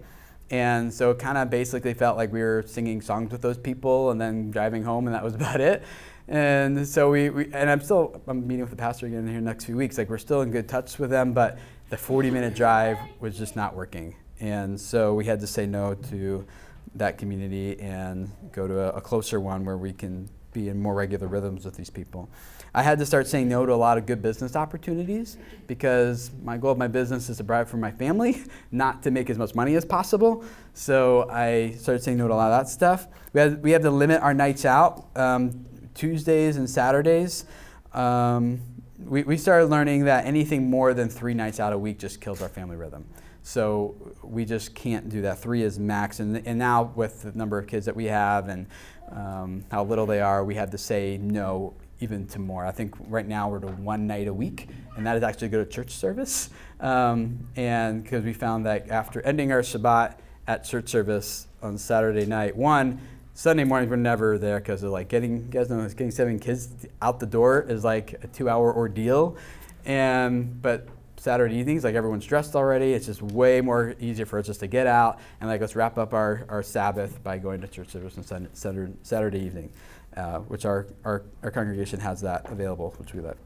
And so it kind of basically felt like we were singing songs with those people and then driving home, and that was about it. And so I'm meeting with the pastor again here next few weeks. Like, we're still in good touch with them, but the 40-minute drive was just not working. And so we had to say no to that community and go to a closer one where we can be in more regular rhythms with these people. I had to start saying no to a lot of good business opportunities because my goal of my business is to provide for my family, not to make as much money as possible. So I started saying no to a lot of that stuff. We had to limit our nights out, Tuesdays and Saturdays. We started learning that anything more than 3 nights out a week just kills our family rhythm. So we just can't do that. 3 is max. And now with the number of kids that we have and how little they are, we had to say no even to more. I think right now we're to 1 night a week, and that is actually go to church service. And because we found that after ending our Shabbat at church service on Saturday night, Sunday mornings we're never there because of like getting 7 kids out the door is like a 2-hour ordeal. But Saturday evenings, like everyone's dressed already, it's just way more easier for us just to get out and like let's wrap up our Sabbath by going to church service on Saturday evening, which our congregation has that available, which we love.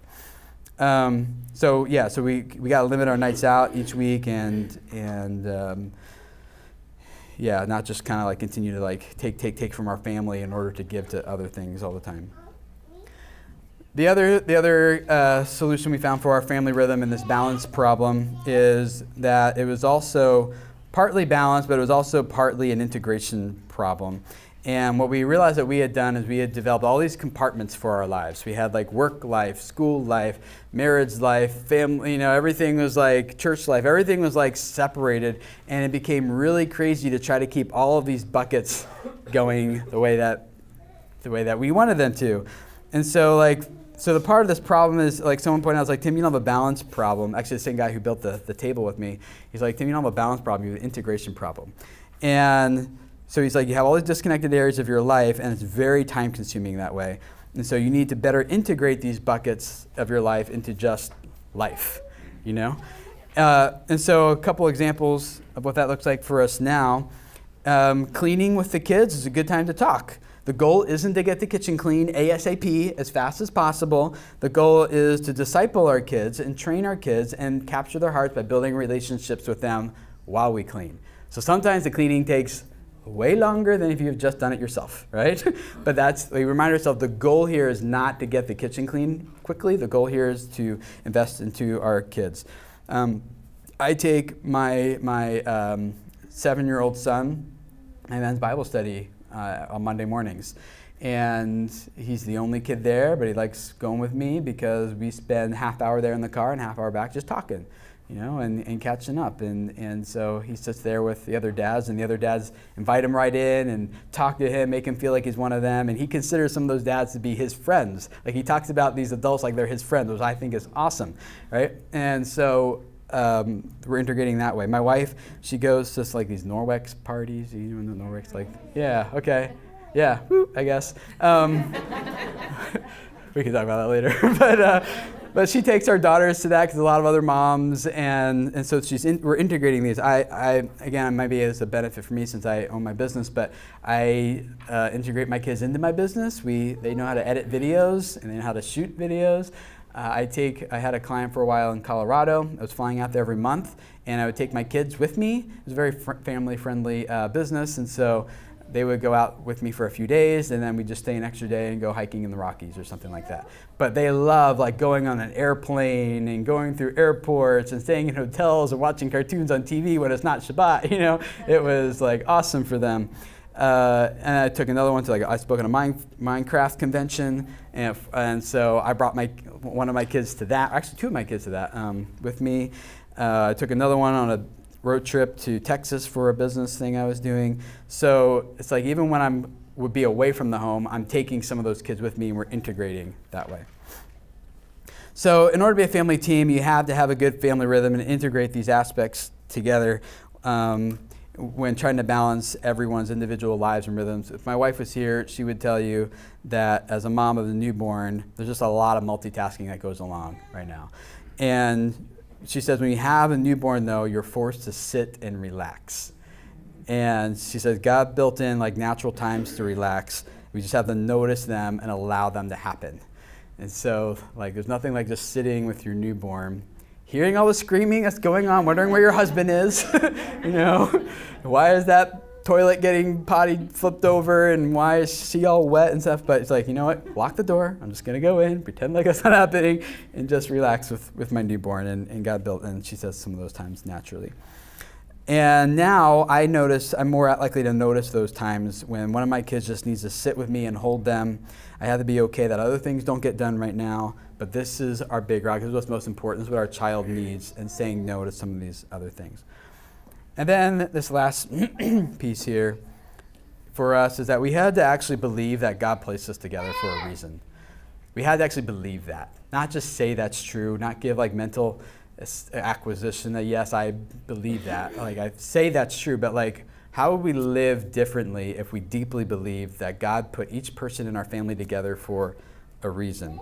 So we got to limit our nights out each week and not just kind of like continue to like take from our family in order to give to other things all the time. The other solution we found for our family rhythm and this balance problem is that it was also partly balanced, but it was also partly an integration problem. And what we realized that we had done is we had developed all these compartments for our lives. We had like work life, school life, marriage life, family, everything was like church life. Everything was like separated, and it became really crazy to try to keep all of these buckets going the way that we wanted them to. And so the part of this problem is, like someone pointed out, it's like, Tim, you don't have a balance problem. Actually, the same guy who built the table with me, he's like, Tim, you don't have a balance problem, you have an integration problem. And so he's like, you have all these disconnected areas of your life, and it's very time consuming that way. And so you need to better integrate these buckets of your life into just life, And so a couple examples of what that looks like for us now. Cleaning with the kids is a good time to talk. The goal isn't to get the kitchen clean ASAP, as fast as possible. The goal is to disciple our kids and train our kids and capture their hearts by building relationships with them while we clean. So sometimes the cleaning takes way longer than if you've just done it yourself, right? But we remind ourselves the goal here is not to get the kitchen clean quickly. The goal here is to invest into our kids. I take my 7-year-old son and men's Bible study on Monday mornings. And he's the only kid there, but he likes going with me because we spend half hour there in the car and half hour back just talking, and catching up. And so he sits there with the other dads, and the other dads invite him right in and talk to him, make him feel like he's one of them. And he considers some of those dads to be his friends. Like, he talks about these adults like they're his friends, which I think is awesome, right? And so we're integrating that way. My wife, she goes to like these Norwex parties. You know the Norwex, like, yeah, okay, yeah, woo, I guess. We can talk about that later. But she takes our daughters to that because a lot of other moms, and so we're integrating these. Again, maybe it's a benefit for me since I own my business, but I integrate my kids into my business. They know how to edit videos and they know how to shoot videos. I had a client for a while in Colorado. I was flying out there every month, and I would take my kids with me. It was a very family-friendly business, and so they would go out with me for a few days, and then we'd just stay an extra day and go hiking in the Rockies or something like that. But they love like going on an airplane and going through airports and staying in hotels and watching cartoons on TV when it's not Shabbat. It was like awesome for them. And I took another one to I spoke at a Minecraft convention, and so I brought one of my kids to that. Actually, two of my kids to that with me. I took another one on a road trip to Texas for a business thing I was doing. So it's like even when I would be away from the home, I'm taking some of those kids with me, and we're integrating that way. So in order to be a family team, you have to have a good family rhythm and integrate these aspects together when trying to balance everyone's individual lives and rhythms. If my wife was here, she would tell you that as a mom of a newborn, there's just a lot of multitasking that goes along right now. And she says when you have a newborn, though, you're forced to sit and relax. And she says God built in like natural times to relax. We just have to notice them and allow them to happen. And so like there's nothing like just sitting with your newborn, hearing all the screaming that's going on, wondering where your husband is, why is that toilet getting potty flipped over and why is she all wet and stuff. But it's like, you know what, lock the door. I'm just going to go in, pretend like it's not happening, and just relax with my newborn. And God built, and she says some of those times naturally. And now I'm more likely to notice those times when one of my kids just needs to sit with me and hold them. I have to be okay that other things don't get done right now, but this is our big rock. This is what's most important. This is what our child needs, and saying no to some of these other things. And then this last piece here for us is that we had to actually believe that God placed us together for a reason. We had to actually believe that, not just say that's true, not give like mental acquisition that yes, I believe that. Like I say that's true, but like how would we live differently if we deeply believed that God put each person in our family together for a reason?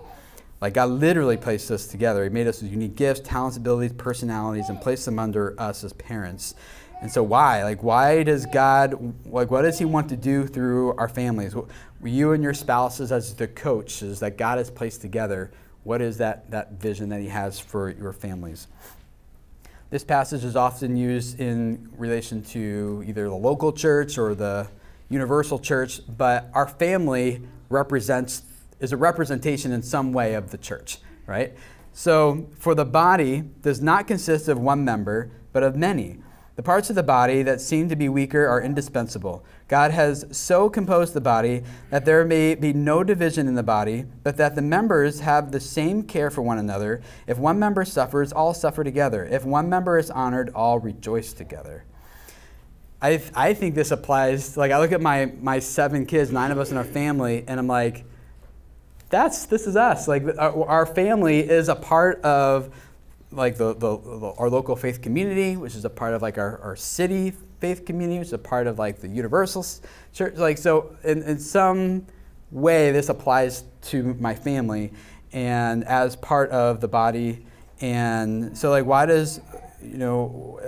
Like God literally placed us together. He made us with unique gifts, talents, abilities, personalities, and placed them under us as parents. And so why? Like why does God, like what does he want to do through our families? You and your spouses as the coaches that God has placed together, what is that vision that he has for your families? This passage is often used in relation to either the local church or the universal church, but our family represents is a representation in some way of the church, right? So for the body does not consist of one member, but of many. The parts of the body that seem to be weaker are indispensable. God has so composed the body that there may be no division in the body, but that the members have the same care for one another. If one member suffers, all suffer together. If one member is honored, all rejoice together. I think this applies, like I look at my 7 kids, 9 of us in our family, and I'm like, this is us. Like our family is a part of like our local faith community, which is a part of like our city faith community, which is a part of like the universal church. Like, so in some way this applies to my family and as part of the body. And so like, why does your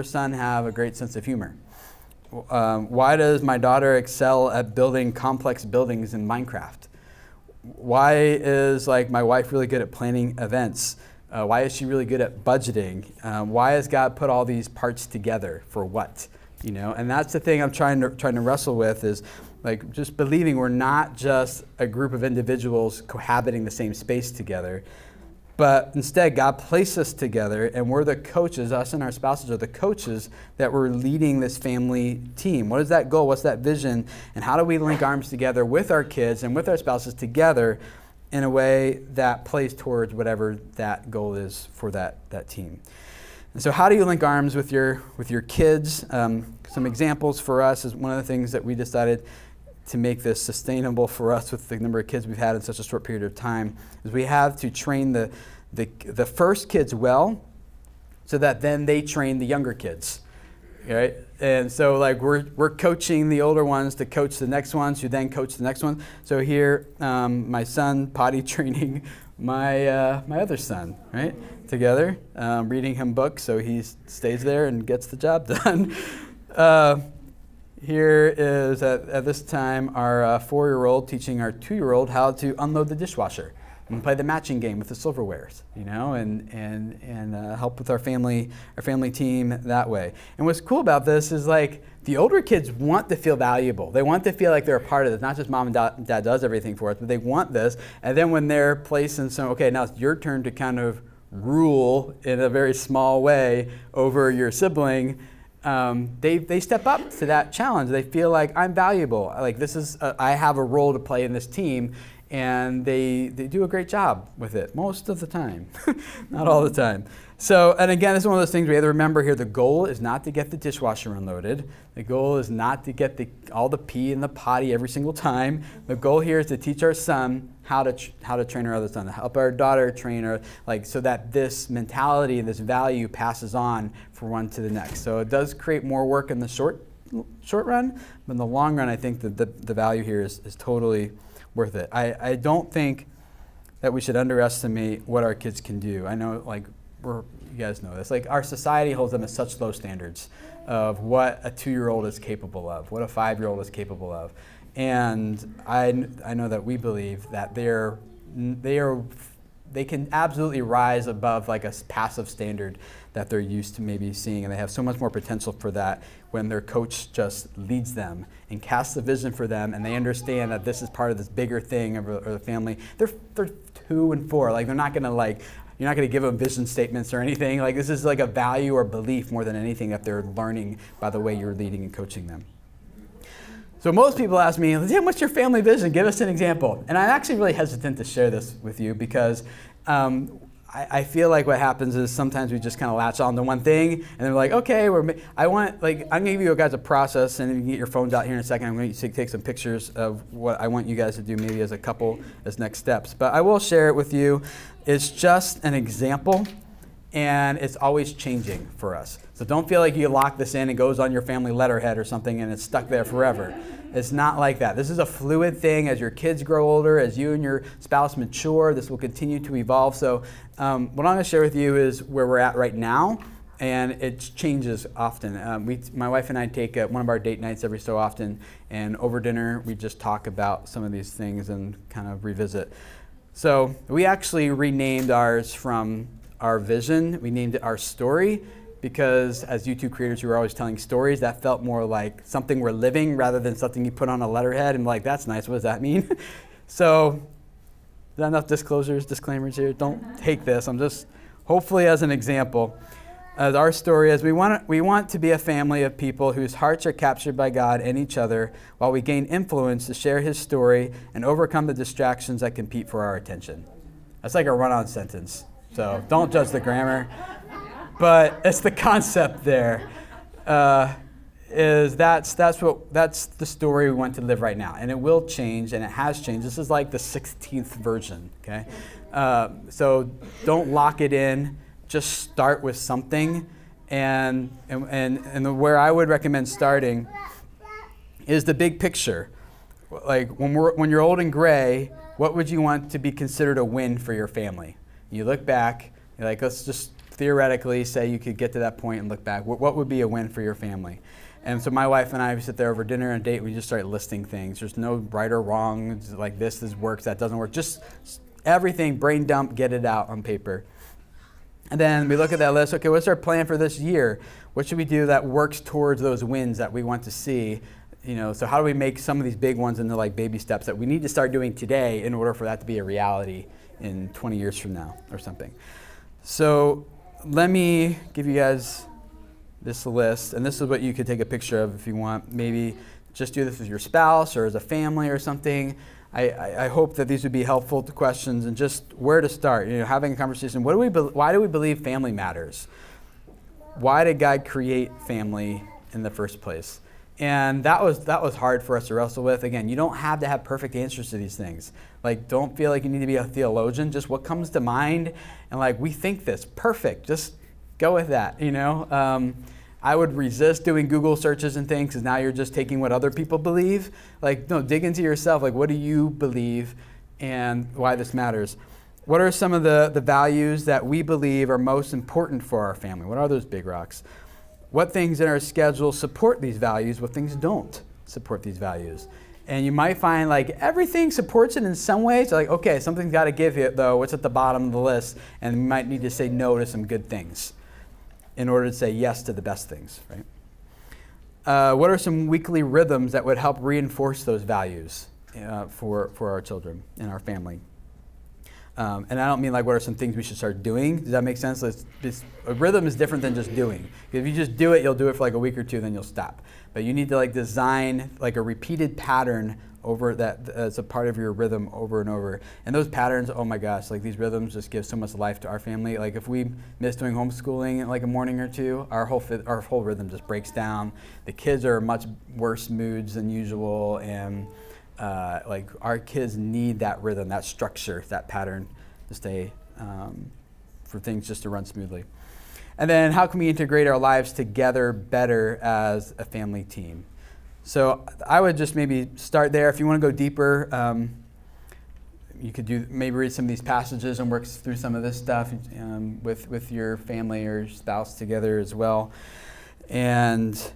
son have a great sense of humor? Why does my daughter excel at building complex buildings in Minecraft? Why is like my wife really good at planning events? Why is she really good at budgeting? Why has God put all these parts together for what? And that's the thing I'm trying to wrestle with, is like just believing we're not just a group of individuals cohabiting the same space together, but instead God placed us together, and we're the coaches. Us and our spouses are the coaches that we're leading this family team. What is that goal? What's that vision? And how do we link arms together with our kids and with our spouses together in a way that plays towards whatever that goal is for that team? And so how do you link arms with your kids? Some examples for us is one of the things that we decided to make this sustainable for us with the number of kids we've had in such a short period of time, is we have to train the first kids well, so that then they train the younger kids, right? And so like we're coaching the older ones to coach the next ones, who then coach the next one. So here, my son potty training my other son, right? Together, reading him books so he stays there and gets the job done. Here is, at this time, our 4-year-old teaching our 2-year-old how to unload the dishwasher and play the matching game with the silverwares, and help with our family team that way. And what's cool about this is like the older kids want to feel valuable. They want to feel like they're a part of this. Not just mom and dad does everything for us, but they want this. And then when they're placed in some, okay, now it's your turn to kind of rule in a very small way over your sibling. They step up to that challenge. They feel like I'm valuable. Like this is, I have a role to play in this team, and they do a great job with it most of the time, not all the time. So, and again, this is one of those things we have to remember here. The goal is not to get the dishwasher unloaded. The goal is not to get all the pee in the potty every single time. The goal here is to teach our son how to train our other son, to help our daughter train her, like so that this mentality and this value passes on from one to the next. So it does create more work in the short run, but in the long run, I think that the value here is totally worth it. I don't think that we should underestimate what our kids can do. I know, like, you guys know this. Like, our society holds them at such low standards of what a 2-year-old is capable of, what a 5-year-old is capable of. And I know that we believe that they can absolutely rise above like a passive standard that they're used to maybe seeing, and they have so much more potential for that when their coach just leads them and casts the vision for them, and they understand that this is part of this bigger thing of the family. They're 2 and 4. Like, they're not gonna you're not going to give them vision statements or anything. Like, this is like a value or belief more than anything that they're learning by the way you're leading and coaching them. So most people ask me, Tim, what's your family vision? Give us an example. And I'm actually really hesitant to share this with you because I feel like what happens is sometimes we just kind of latch on to one thing, and they're like, okay, I'm going to give you guys a process, and you can get your phones out here in a second. I'm going to take some pictures of what I want you guys to do maybe as a couple as next steps. But I will share it with you. It's just an example, and it's always changing for us. So don't feel like you lock this in and goes on your family letterhead or something and it's stuck there forever. It's not like that. This is a fluid thing. As your kids grow older, as you and your spouse mature, this will continue to evolve. So what I'm going to share with you is where we're at right now, and it changes often. My wife and I take one of our date nights every so often, and over dinner we just talk about some of these things and kind of revisit. So we actually renamed ours from our vision. We named it our story, because as YouTube creators who are always telling stories, that felt more like something we're living rather than something you put on a letterhead and like, that's nice, what does that mean? So, is that enough disclaimers here? Don't take this. I'm just, hopefully as an example. As our story is, we want to be a family of people whose hearts are captured by God and each other while we gain influence to share his story and overcome the distractions that compete for our attention. That's like a run-on sentence, so don't judge the grammar. But it's the concept there. That's the story we want to live right now, and it will change, and it has changed. This is like the 16th version, okay? So don't lock it in. Just start with something, and where I would recommend starting is the big picture. Like when you're old and gray, what would you want to be considered a win for your family? You look back, you're like, let's just theoretically say you could get to that point and look back. What would be a win for your family? And so my wife and I, we sit there over dinner and a date, we just start listing things. There's no right or wrong, it's like this works, that doesn't work. Just everything, brain dump, get it out on paper. And then we look at that list, okay, what's our plan for this year? What should we do that works towards those wins that we want to see? So how do we make some of these big ones into like baby steps that we need to start doing today in order for that to be a reality in 20 years from now or something? So let me give you guys this list, and this is what you could take a picture of if you want. Maybe just do this with your spouse or as a family or something. I hope that these would be helpful to questions and just where to start. Having a conversation. Why do we believe family matters? Why did God create family in the first place? And that was hard for us to wrestle with. Again, you don't have to have perfect answers to these things. Like, don't feel like you need to be a theologian. Just what comes to mind, and like, we think this perfect. Just go with that. I would resist doing Google searches and things because now you're just taking what other people believe. Like, no, dig into yourself. Like, what do you believe and why this matters? What are some of the values that we believe are most important for our family? What are those big rocks? What things in our schedule support these values? What things don't support these values? And you might find like everything supports it in some ways. Like, okay, something's got to give you though. What's at the bottom of the list? And we might need to say no to some good things in order to say yes to the best things, right? What are some weekly rhythms that would help reinforce those values for our children and our family? And I don't mean like what are some things we should start doing. Does that make sense? A rhythm is different than just doing. If you just do it, you'll do it for like a week or two, then you'll stop. But you need to like design like a repeated pattern over that as a part of your rhythm over and over. And those patterns, oh my gosh, like these rhythms just give so much life to our family. Like if we miss doing homeschooling in like a morning or two, our whole rhythm just breaks down. The kids are in much worse moods than usual, and like our kids need that rhythm, that structure, that pattern to stay, for things just to run smoothly. And then how can we integrate our lives together better as a family team? So I would just maybe start there. If you want to go deeper, you could maybe read some of these passages and work through some of this stuff with your family or your spouse together as well, and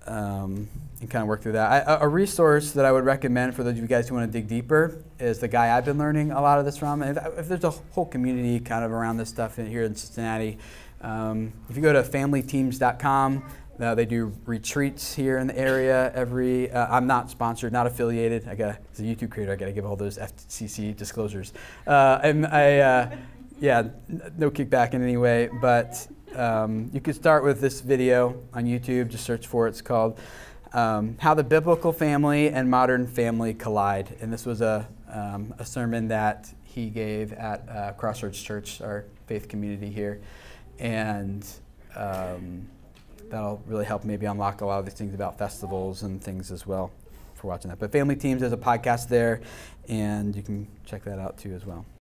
kind of work through that. A resource that I would recommend for those of you guys who want to dig deeper is the guy I've been learning a lot of this from. And if there's a whole community kind of around this stuff here in Cincinnati, if you go to familyteams.com, they do retreats here in the area I'm not sponsored, not affiliated. As a YouTube creator, I got to give all those FCC disclosures. Yeah, no kickback in any way, but you could start with this video on YouTube. Just search for it. It's called How the Biblical Family and Modern Family Collide. And this was a sermon that he gave at Crossroads Church, our faith community here. And that'll really help maybe unlock a lot of these things about festivals and things as well for watching that. But Family Teams, there's a podcast there, and you can check that out too as well.